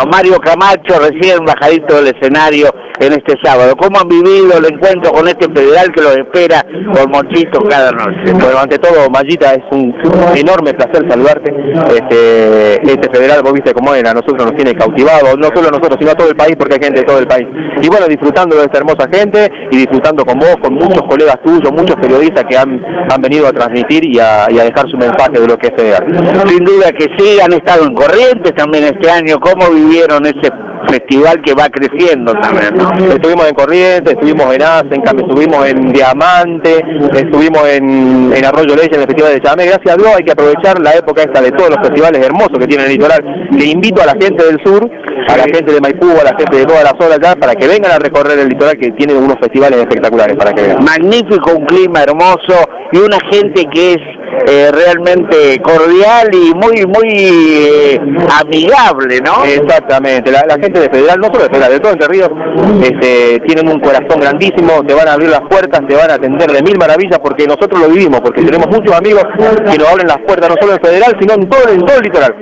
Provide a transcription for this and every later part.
Mario Camacho, recién bajadito del escenario en este sábado. ¿Cómo han vivido el encuentro con este federal que los espera con Monchito cada noche? Bueno, ante todo, Mayita, es un enorme placer saludarte. Este federal, vos viste cómo era, a nosotros nos tiene cautivados, no solo a nosotros, sino a todo el país, porque hay gente de todo el país. Y bueno, disfrutando de esta hermosa gente y disfrutando con vos, con muchos colegas tuyos, muchos periodistas que han venido a transmitir y a dejar su mensaje de lo que es federal. Sin duda que sí, han estado en Corrientes también este año. ¿Cómo vivieron ese festival que va creciendo también, ¿no? Estuvimos en Corrientes, estuvimos en Asencam, estuvimos en Diamante, estuvimos en Arroyo Leche, en el Festival de Chamé. Gracias a Dios hay que aprovechar la época esta de todos los festivales hermosos que tiene el litoral. Le invito a la gente del sur, a la gente de Maipú, a la gente de toda la zona allá, para que vengan a recorrer el litoral, que tiene unos festivales espectaculares para que vean. Magnífico, un clima hermoso y una gente que es realmente cordial y muy amigable, ¿no? Exactamente, la gente de Federal, no solo de Federal, de todo Entre Ríos, tienen un corazón grandísimo, te van a abrir las puertas, te van a atender de mil maravillas, porque nosotros lo vivimos, porque tenemos muchos amigos que nos abren las puertas, no solo en Federal, sino en todo el litoral.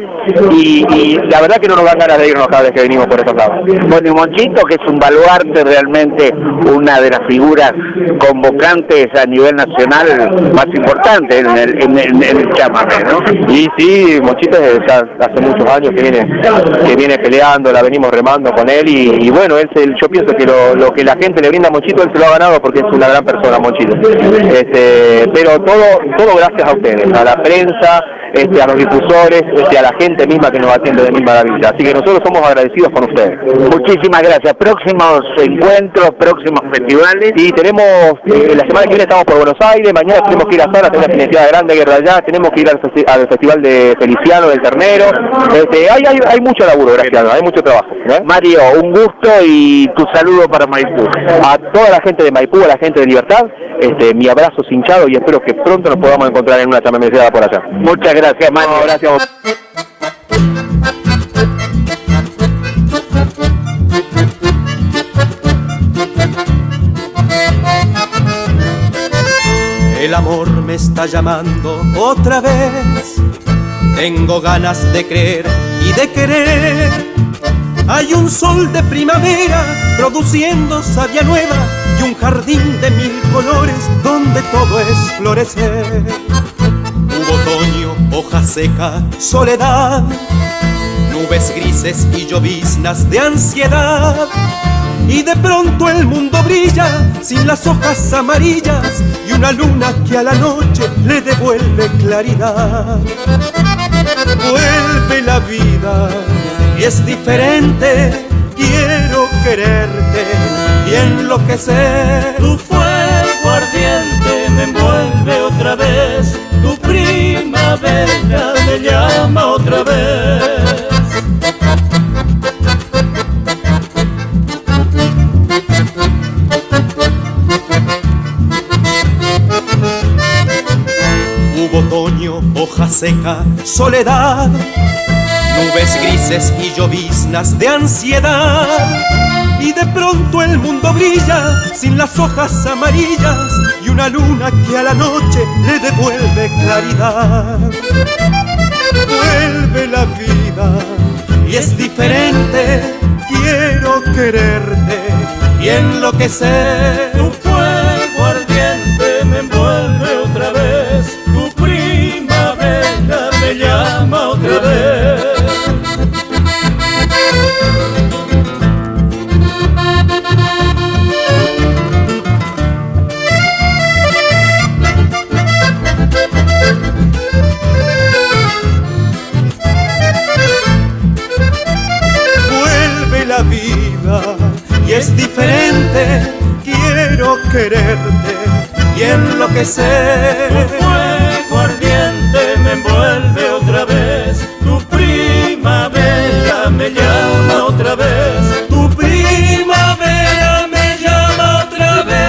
Y la verdad que no nos dan ganas de irnos cada vez que venimos por estos lados. Bueno, y Monchito, que es un baluarte, realmente una de las figuras convocantes a nivel nacional más importantes en el chamamé, ¿no? Y sí, Monchito ya hace muchos años que viene peleando, la venimos remando con él y bueno, yo pienso que lo que la gente le brinda a Monchito, él se lo ha ganado porque es una gran persona, Monchito. Pero todo gracias a ustedes, a la prensa, a los difusores, a la gente misma que nos atiende de mil maravillas. Así que nosotros somos agradecidos con ustedes. Muchísimas gracias. Próximos encuentros, próximos festivales. Y tenemos, la semana que viene estamos por Buenos Aires, mañana tenemos que ir a Zara, tenemos la Universidad Grande Guerra allá, tenemos que ir al Festival de Feliciano del Ternero. Hay mucho laburo, gracias, hay mucho trabajo. Mario, un gusto y tu saludo para Maipú. A toda la gente de Maipú, a la gente de Libertad, mi abrazo hinchado y espero que pronto nos podamos encontrar en una chamameceada por allá. Muchas gracias, Mario. No, gracias a vos. El amor me está llamando otra vez. Tengo ganas de creer y de querer. Hay un sol de primavera produciendo savia nueva y un jardín de mil colores donde todo es florecer. Hubo otoño, hoja seca, soledad, nubes grises y lloviznas de ansiedad. Y de pronto el mundo brilla sin las hojas amarillas y una luna que a la noche le devuelve claridad. Vuelve la vida y es diferente, quiero quererte y enloquecer. Tu fuego ardiente me envuelve otra vez, tu primavera me llama otra vez. Hubo otoño, hoja seca, soledad, nubes grises y lloviznas de ansiedad. Y de pronto el mundo brilla sin las hojas amarillas y una luna que a la noche le devuelve claridad. Vuelve la vida y es diferente, quiero quererte y enloquecer. Tu fuego ardiente me envuelve otra vez, tu primavera me llama otra vez. quererte y enloquecer. Tu fuego ardiente me envuelve otra vez, tu primavera me llama otra vez, Tu primavera me llama otra vez.